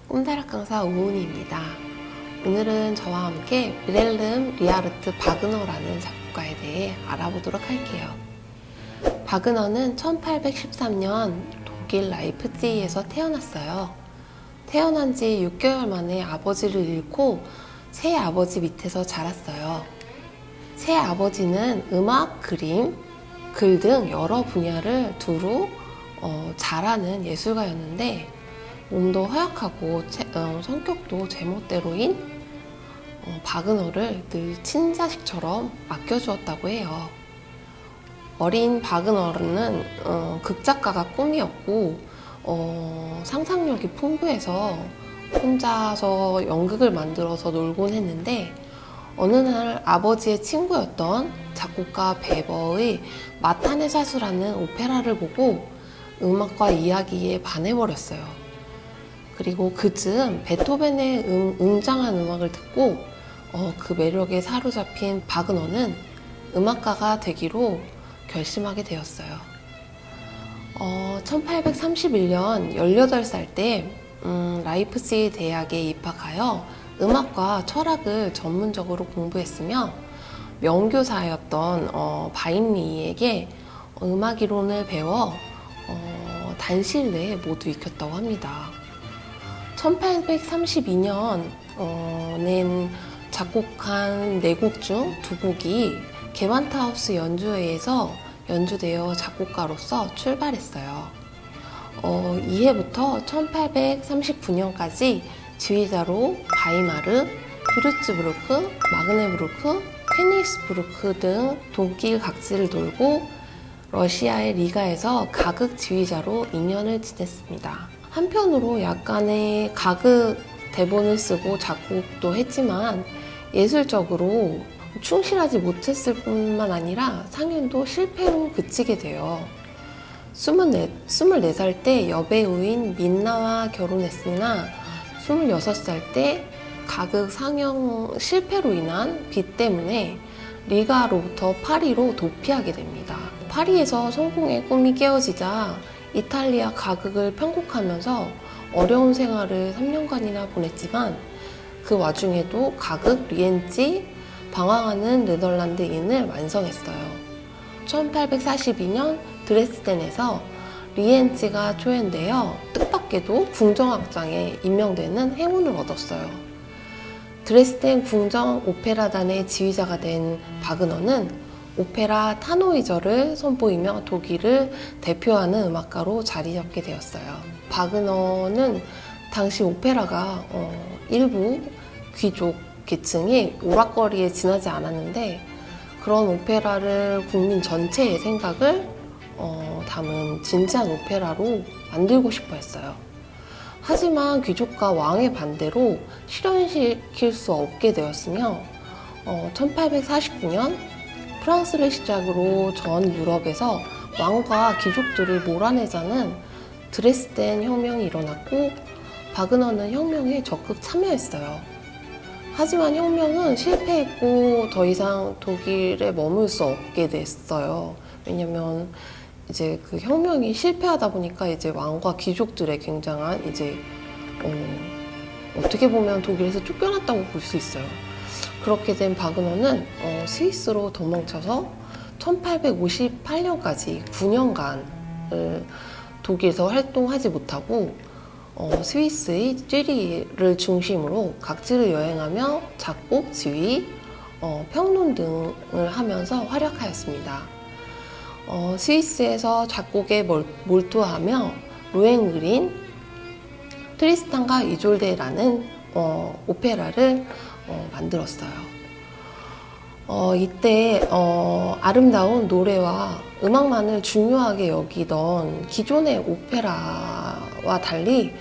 꿈다락 강사 우은희입니다. 오늘은 저와 함께 윌헬름 리하르트 바그너라는 작곡가에 대해 알아보도록 할게요. 바그너는 1813년 독일 라이프치히에서 태어났어요. 태어난 지 6개월 만에 아버지를 잃고 새 아버지 밑에서 자랐어요. 새 아버지는 음악, 그림, 글 등 여러 분야를 두루 잘하는 예술가였는데 몸도 허약하고 성격도 제멋대로인 바그너를 늘 친자식처럼 아껴주었다고 해요. 어린 바그너는 극작가가 꿈이었고 상상력이 풍부해서 혼자서 연극을 만들어서 놀곤 했는데 어느 날 아버지의 친구였던 작곡가 베버의 마타네 사수라는 오페라를 보고 음악과 이야기에 반해버렸어요. 그리고 그즈음 베토벤의 웅장한 음악을 듣고 그 매력에 사로잡힌 바그너는 음악가가 되기로 결심하게 되었어요. 1831년 18살 때 라이프치히 대학에 입학하여 음악과 철학을 전문적으로 공부했으며 명교사였던 바임리에게 음악 이론을 배워 단시일 내에 모두 익혔다고 합니다. 1832년 낸 작곡한 4곡 중 2곡이 게반트하우스 연주회에서 연주되어 작곡가로서 출발했어요. 이해부터 1839년까지 지휘자로 바이마르, 퓨르츠부르크, 마그네부르크, 케니스부르크 등 독일 각지를 돌고 러시아의 리가에서 가극 지휘자로 2년을 지냈습니다. 한편으로 약간의 가극 대본을 쓰고 작곡도 했지만 예술적으로 충실하지 못했을 뿐만 아니라 상연도 실패로 그치게 돼요. 24살 때 여배우인 민나와 결혼했으나 26살 때 가극 상영 실패로 인한 빚 때문에 리가로부터 파리로 도피하게 됩니다. 파리에서 성공의 꿈이 깨어지자 이탈리아 가극을 편곡하면서 어려운 생활을 3년간이나 보냈지만 그 와중에도 가극 리엔치 방황하는 네덜란드인을 완성했어요. 1842년 드레스덴에서 리엔치가 초연되어 뜻밖에도 궁정악장에 임명되는 행운을 얻었어요. 드레스덴 궁정 오페라단의 지휘자가 된 바그너는 오페라 타노이저를 선보이며 독일을 대표하는 음악가로 자리 잡게 되었어요. 바그너는 당시 오페라가 일부 귀족 계층이 오락거리에 지나지 않았는데 그런 오페라를 국민 전체의 생각을 담은 진지한 오페라로 만들고 싶어 했어요. 하지만 귀족과 왕의 반대로 실현시킬 수 없게 되었으며 1849년 프랑스를 시작으로 전 유럽에서 왕과 귀족들을 몰아내자는 드레스덴 혁명이 일어났고 바그너는 혁명에 적극 참여했어요. 하지만 혁명은 실패했고 더 이상 독일에 머물 수 없게 됐어요. 왜냐면 이제 그 혁명이 실패하다 보니까 이제 왕과 귀족들의 굉장한 이제 어떻게 보면 독일에서 쫓겨났다고 볼 수 있어요. 그렇게 된 바그너는 스위스로 도망쳐서 1858년까지 9년간 독일에서 활동하지 못하고 스위스의 쥐리히를 중심으로 각지를 여행하며 작곡, 지휘, 평론 등을 하면서 활약하였습니다. 스위스에서 작곡에 몰두하며 로헨그린, 트리스탄과 이졸데라는 오페라를 만들었어요. 이때 아름다운 노래와 음악만을 중요하게 여기던 기존의 오페라와 달리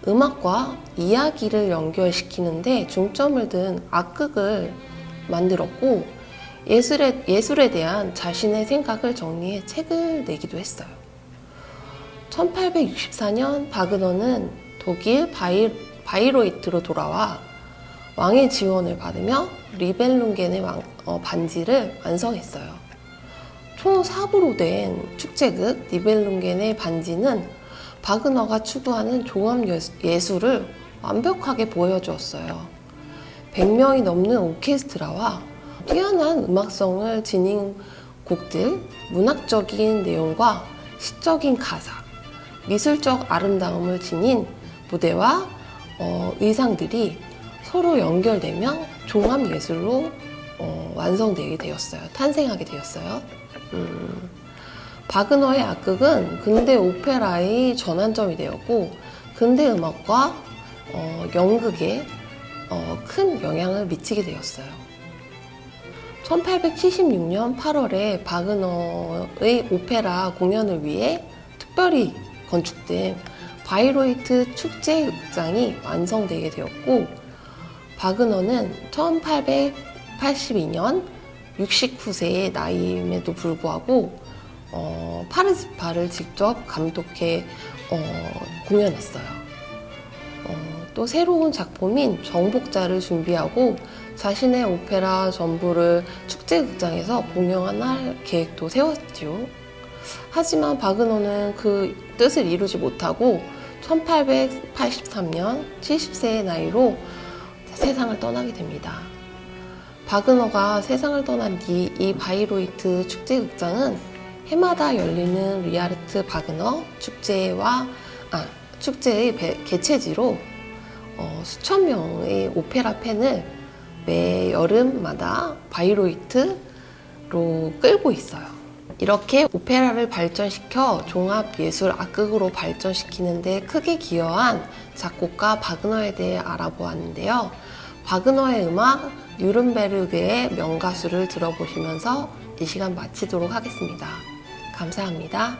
음악과 이야기를 연결시키는데 중점을 둔 악극을 만들었고 예술에 대한 자신의 생각을 정리해 책을 내기도 했어요. 1864년 바그너는 독일 바이로이트로 돌아와 왕의 지원을 받으며 리벨룽겐의 반지를 완성했어요. 총 4부로 된 축제극 니벨룽겐의 반지는 바그너가 추구하는 종합 예술을 완벽하게 보여주었어요. 100명이 넘는 오케스트라와 뛰어난 음악성을 지닌 곡들, 문학적인 내용과 시적인 가사, 미술적 아름다움을 지닌 무대와 의상들이 서로 연결되며 종합예술로 완성되게 되었어요. 탄생하게 되었어요. 바그너의 악극은 근대 오페라의 전환점이 되었고 근대 음악과 연극에 큰 영향을 미치게 되었어요. 1876년 8월에 바그너의 오페라 공연을 위해 특별히 건축된 바이로이트 축제극장이 완성되게 되었고 바그너는 1882년 69세의 나이임에도 불구하고 파르지파를 직접 감독해 공연했어요. 또 새로운 작품인 정복자를 준비하고 자신의 오페라 전부를 축제극장에서 공연할 계획도 세웠지요. 하지만 바그너는 그 뜻을 이루지 못하고 1883년 70세의 나이로 세상을 떠나게 됩니다. 바그너가 세상을 떠난 뒤 이 바이로이트 축제극장은 해마다 열리는 리하르트 바그너 축제의 개최지로 수천 명의 오페라 팬을 매 여름마다 바이로이트로 끌고 있어요. 이렇게 오페라를 발전시켜 종합예술 악극으로 발전시키는 데 크게 기여한 작곡가 바그너에 대해 알아보았는데요. 바그너의 음악 뉴른베르그의 명가수를 들어보시면서 이 시간 마치도록 하겠습니다. 감사합니다.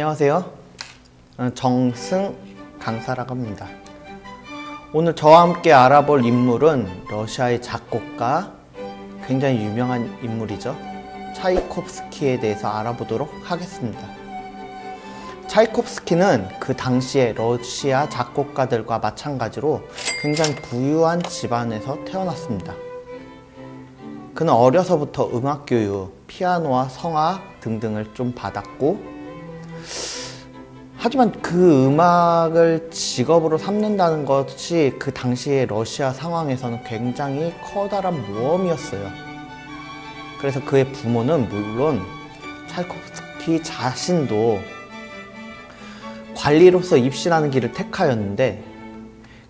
안녕하세요. 정승 강사라고 합니다. 오늘 저와 함께 알아볼 인물은 러시아의 작곡가, 굉장히 유명한 인물이죠. 차이콥스키에 대해서 알아보도록 하겠습니다. 차이콥스키는 그 당시에 러시아 작곡가들과 마찬가지로 굉장히 부유한 집안에서 태어났습니다. 그는 어려서부터 음악 교육, 피아노와 성악 등등을 좀 받았고, 하지만 그 음악을 직업으로 삼는다는 것이 그 당시의 러시아 상황에서는 굉장히 커다란 모험이었어요. 그래서 그의 부모는 물론 차이콥스키 자신도 관리로서 입시라는 길을 택하였는데,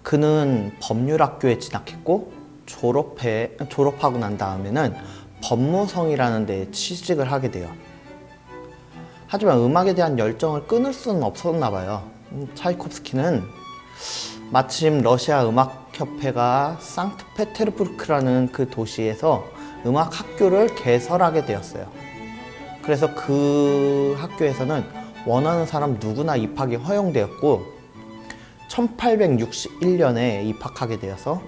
그는 법률학교에 진학했고 졸업하고 난 다음에는 법무성이라는 데에 취직을 하게 돼요. 하지만 음악에 대한 열정을 끊을 수는 없었나 봐요. 차이콥스키는 마침 러시아 음악협회가 상트페테르부르크라는 그 도시에서 음악 학교를 개설하게 되었어요. 그래서 그 학교에서는 원하는 사람 누구나 입학이 허용되었고, 1861년에 입학하게 되어서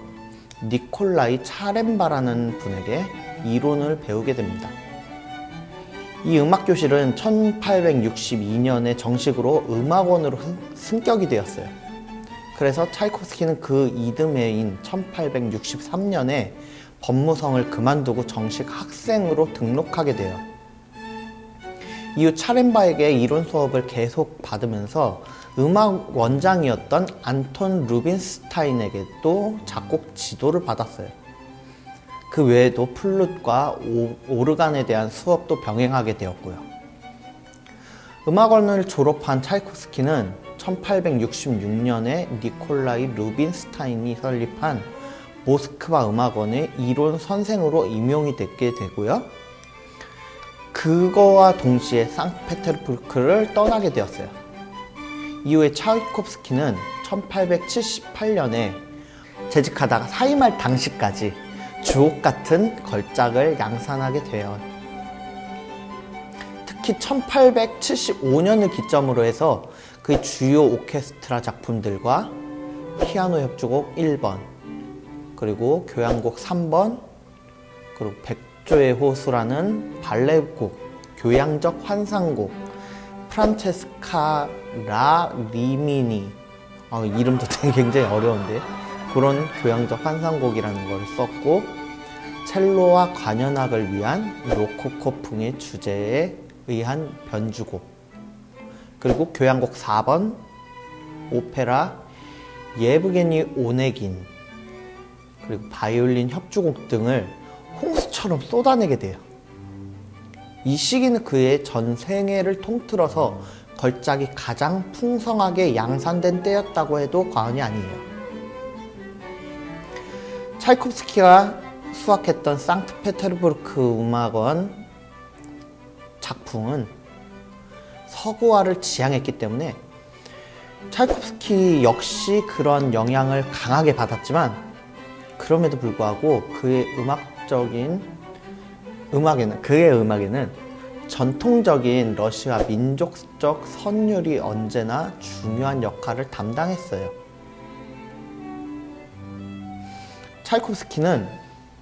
니콜라이 차렘바라는 분에게 이론을 배우게 됩니다. 이 음악교실은 1862년에 정식으로 음악원으로 승격이 되었어요. 그래서 차이콥스키는 그 이듬해인 1863년에 법무성을 그만두고 정식 학생으로 등록하게 돼요. 이후 차렘바에게 이론 수업을 계속 받으면서 음악 원장이었던 안톤 루빈스타인에게도 작곡 지도를 받았어요. 그 외에도 플룻과 오르간에 대한 수업도 병행하게 되었고요. 음악원을 졸업한 차이콥스키는 1866년에 니콜라이 루빈스타인이 설립한 모스크바 음악원의 이론 선생으로 임용이 되게 되고요. 그거와 동시에 상트페테르부르크를 떠나게 되었어요. 이후에 차이콥스키는 1878년에 재직하다가 사임할 당시까지 주옥같은 걸작을 양산하게 돼요. 특히 1875년을 기점으로 해서 그 주요 오케스트라 작품들과 피아노 협주곡 1번, 그리고 교향곡 3번, 그리고 백조의 호수라는 발레곡, 교향적 환상곡, 프란체스카 라 리미니, 이름도 굉장히 어려운데, 그런 교향적 환상곡이라는 걸 썼고, 첼로와 관현악을 위한 로코코풍의 주제에 의한 변주곡, 그리고 교향곡 4번, 오페라 예브게니 오네긴, 그리고 바이올린 협주곡 등을 홍수처럼 쏟아내게 돼요. 이 시기는 그의 전 생애를 통틀어서 걸작이 가장 풍성하게 양산된 때였다고 해도 과언이 아니에요. 차이콥스키가 수학했던 상트페테르부르크 음악원 작품은 서구화를 지향했기 때문에 차이콥스키 역시 그런 영향을 강하게 받았지만, 그럼에도 불구하고 그의 음악에는 전통적인 러시아 민족적 선율이 언제나 중요한 역할을 담당했어요. 차이콥스키는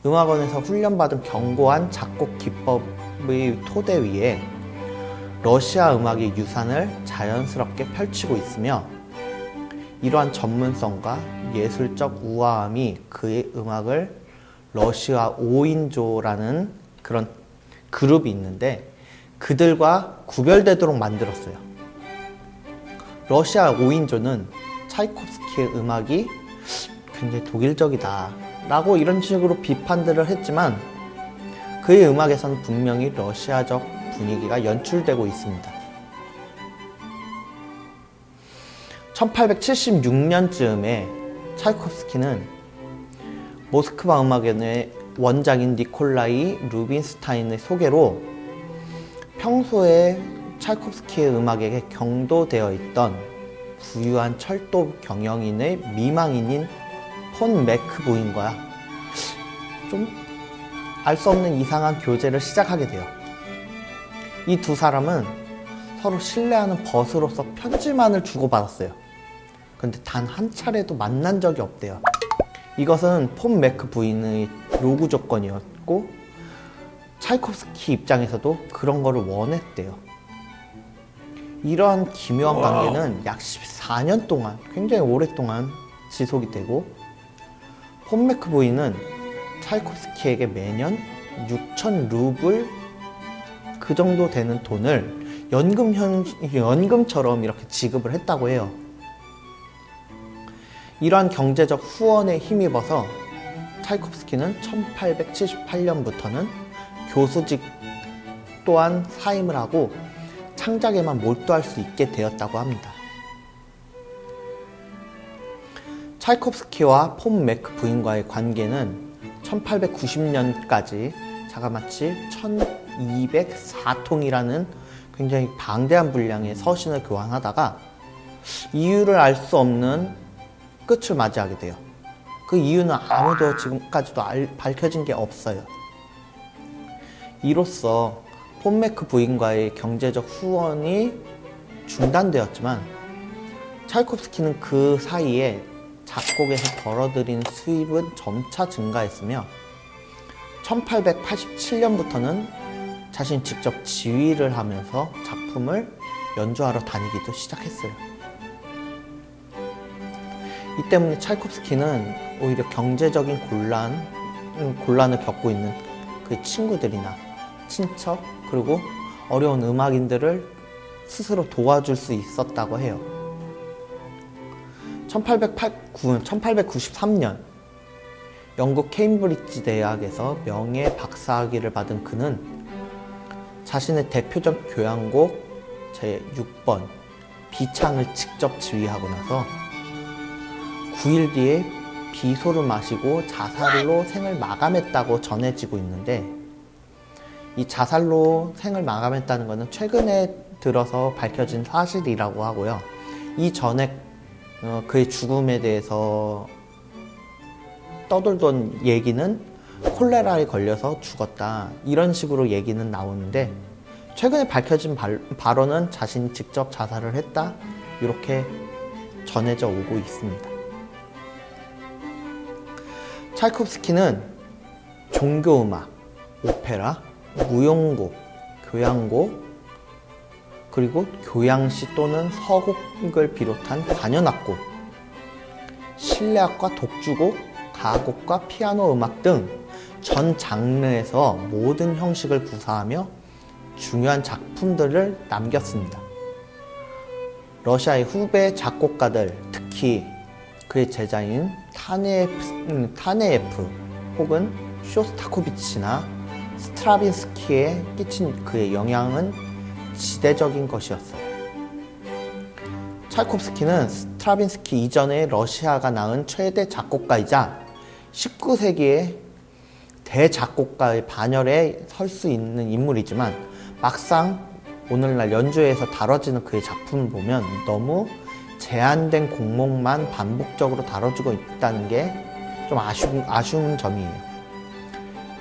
음악원에서 훈련받은 견고한 작곡 기법의 토대 위에 러시아 음악의 유산을 자연스럽게 펼치고 있으며, 이러한 전문성과 예술적 우아함이 그의 음악을 러시아 5인조라는 그런 그룹이 있는데 그들과 구별되도록 만들었어요. 러시아 5인조는 차이콥스키의 음악이 굉장히 독일적이다 라고 이런 식으로 비판들을 했지만, 그의 음악에서는 분명히 러시아적 분위기가 연출되고 있습니다. 1876년쯤에 차이콥스키는 모스크바 음악원의 원장인 니콜라이 루빈스타인의 소개로 평소에 차이콥스키의 음악에게 경도되어 있던 부유한 철도 경영인의 미망인인 폰 메크 부인과 좀 알 수 없는 이상한 교제를 시작하게 돼요. 이 두 사람은 서로 신뢰하는 벗으로서 편지만을 주고받았어요. 근데 단 한 차례도 만난 적이 없대요. 이것은 폰 매크 부인의 요구 조건이었고 차이콥스키 입장에서도 그런 거를 원했대요. 이러한 기묘한 관계는 약 14년 동안, 굉장히 오랫동안 지속이 되고, 폰 매크 부인은 차이콥스키에게 매년 6천 루블 그 정도 되는 돈을 연금처럼 이렇게 지급을 했다고 해요. 이러한 경제적 후원에 힘입어서 차이콥스키는 1878년부터는 교수직 또한 사임을 하고 창작에만 몰두할 수 있게 되었다고 합니다. 차이콥스키와 폰 매크 부인과의 관계는 1890년까지 자그마치 1204통이라는 굉장히 방대한 분량의 서신을 교환하다가 이유를 알 수 없는 끝을 맞이하게 돼요. 그 이유는 아무도 지금까지도 밝혀진 게 없어요. 이로써 폰 매크 부인과의 경제적 후원이 중단되었지만 차이콥스키는 그 사이에 작곡에서 벌어들인 수입은 점차 증가했으며 1887년부터는 자신이 직접 지휘를 하면서 작품을 연주하러 다니기도 시작했어요. 이 때문에 차이콥스키는 오히려 경제적인 곤란을 겪고 있는 그의 친구들이나 친척 그리고 어려운 음악인들을 스스로 도와줄 수 있었다고 해요. 1893년 영국 케임브리지 대학에서 명예 박사학위를 받은 그는 자신의 대표적 교향곡 제6번 비창을 직접 지휘하고 나서 9일 뒤에 비소를 마시고 자살로 생을 마감했다고 전해지고 있는데, 이 자살로 생을 마감했다는 것은 최근에 들어서 밝혀진 사실이라고 하고요. 이 전에 그의 죽음에 대해서 떠돌던 얘기는 콜레라에 걸려서 죽었다, 이런 식으로 얘기는 나오는데, 최근에 밝혀진 발언은 자신이 직접 자살을 했다, 이렇게 전해져 오고 있습니다. 차이콥스키는 종교음악, 오페라, 무용곡, 교향곡, 그리고 교향시 또는 서곡을 비롯한 관현악곡, 실내악과 독주곡, 가곡과 피아노 음악 등 전 장르에서 모든 형식을 구사하며 중요한 작품들을 남겼습니다. 러시아의 후배 작곡가들, 특히 그의 제자인 타네예프 혹은 쇼스타코비치나 스트라빈스키에 끼친 그의 영향은 지대적인 것이었어요. 차이콥스키는 스트라빈스키 이전에 러시아가 낳은 최대 작곡가이자 19세기의 대작곡가의 반열에 설 수 있는 인물이지만, 막상 오늘날 연주회에서 다뤄지는 그의 작품을 보면 너무 제한된 곡목만 반복적으로 다뤄지고 있다는 게 좀 아쉬운 점이에요.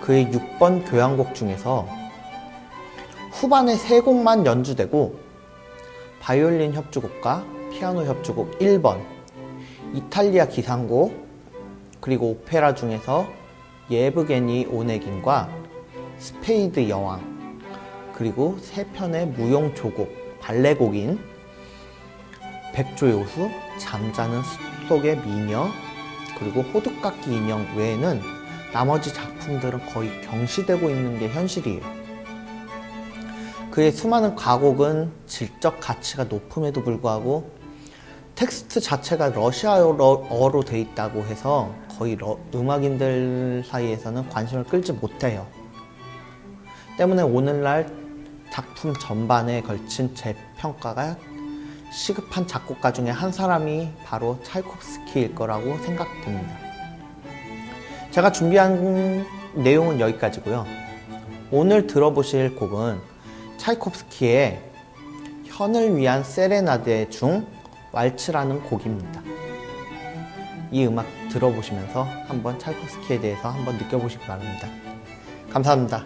그의 6번 교향곡 중에서 후반에 3곡만 연주되고 바이올린 협주곡과 피아노 협주곡 1번, 이탈리아 기상곡, 그리고 오페라 중에서 예브게니 오네긴과 스페이드 여왕, 그리고 3편의 무용 조곡, 발레곡인 백조의 호수, 잠자는 숲속의 미녀, 그리고 호두깎이 인형 외에는 나머지 작품들은 거의 경시되고 있는 게 현실이에요. 그의 수많은 가곡은 질적 가치가 높음에도 불구하고 텍스트 자체가 러시아어로 돼 있다고 해서 거의 음악인들 사이에서는 관심을 끌지 못해요. 때문에 오늘날 작품 전반에 걸친 재평가가 시급한 작곡가 중에 한 사람이 바로 차이콥스키일 거라고 생각됩니다. 제가 준비한 내용은 여기까지고요. 오늘 들어보실 곡은 차이콥스키의 현을 위한 세레나데 중 왈츠라는 곡입니다. 이 음악 들어보시면서 한번 차이콥스키에 대해서 한번 느껴보시기 바랍니다. 감사합니다.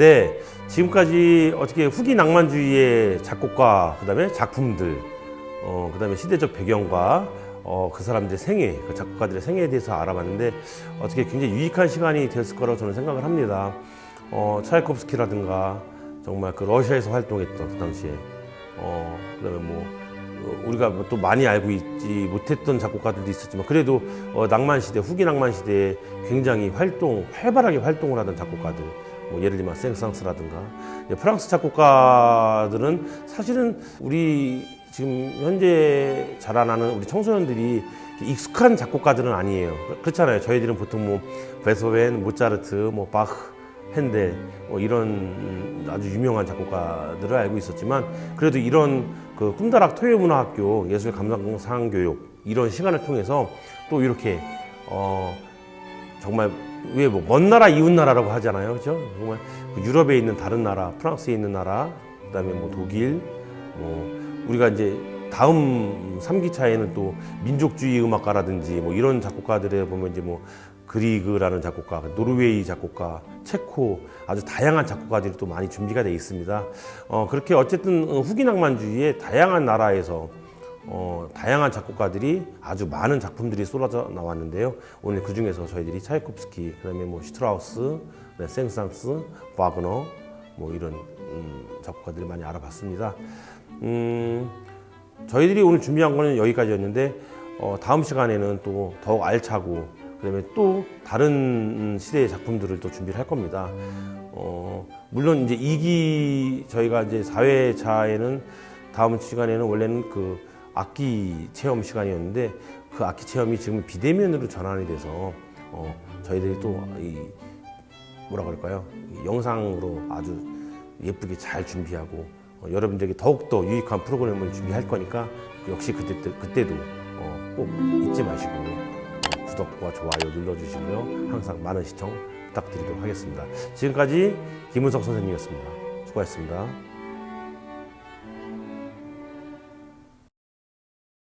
네, 지금까지 어떻게 후기 낭만주의의 작곡가, 그다음에 작품들, 그다음에 시대적 배경과 그 사람들의 생애, 그 작곡가들의 생애에 대해서 알아봤는데 어떻게 굉장히 유익한 시간이 되었을 거라고 저는 생각을 합니다. 차이콥스키라든가 정말 그 러시아에서 활동했던 그 당시에 그다음에 뭐 우리가 뭐또 많이 알고 있지 못했던 작곡가들도 있었지만 그래도 낭만 시대, 후기 낭만 시대에 굉장히 활발하게 활동을 하던 작곡가들, 뭐 예를 들면 생상스라든가 프랑스 작곡가들은 사실은 우리 지금 현재 자라나는 우리 청소년들이 익숙한 작곡가들은 아니에요. 그렇잖아요. 저희들은 보통 뭐 베토벤, 모차르트, 뭐 바흐, 핸델 이런 아주 유명한 작곡가들을 알고 있었지만 그래도 이런 그 꿈다락 토요문화학교 예술 감상상 교육 이런 시간을 통해서 또 이렇게 정말 왜 뭐 먼 나라 이웃 나라라고 하잖아요, 그렇죠? 정말 그 유럽에 있는 다른 나라, 프랑스에 있는 나라, 그다음에 뭐 독일, 뭐 우리가 이제 다음 3기차에는 또 민족주의 음악가라든지 뭐 이런 작곡가들에 보면 이제 뭐 그리그라는 작곡가, 노르웨이 작곡가, 체코 아주 다양한 작곡가들이 또 많이 준비가 되어 있습니다. 그렇게 어쨌든 후기 낭만주의의 다양한 나라에서 다양한 작곡가들이 아주 많은 작품들이 쏟아져 나왔는데요. 오늘 그 중에서 저희들이 차이콥스키, 그다음에 뭐 슈트라우스, 생상스, 바그너 뭐 이런 작곡가들을 많이 알아봤습니다. 저희들이 오늘 준비한 거는 여기까지였는데 다음 시간에는 또 더욱 알차고 그다음에 또 다른 시대의 작품들을 또 준비를 할 겁니다. 물론 이제 2기 저희가 이제 4회차에는 다음 시간에는 원래는 그 악기 체험 시간이었는데 그 악기 체험이 지금 비대면으로 전환이 돼서 저희들이 또 이 뭐라 그럴까요? 영상으로 아주 예쁘게 잘 준비하고 여러분들에게 더욱더 유익한 프로그램을 준비할 거니까 역시 그때도 꼭 잊지 마시고 구독과 좋아요 눌러주시고요. 항상 많은 시청 부탁드리도록 하겠습니다. 지금까지 김은석 선생님이었습니다. 수고하셨습니다.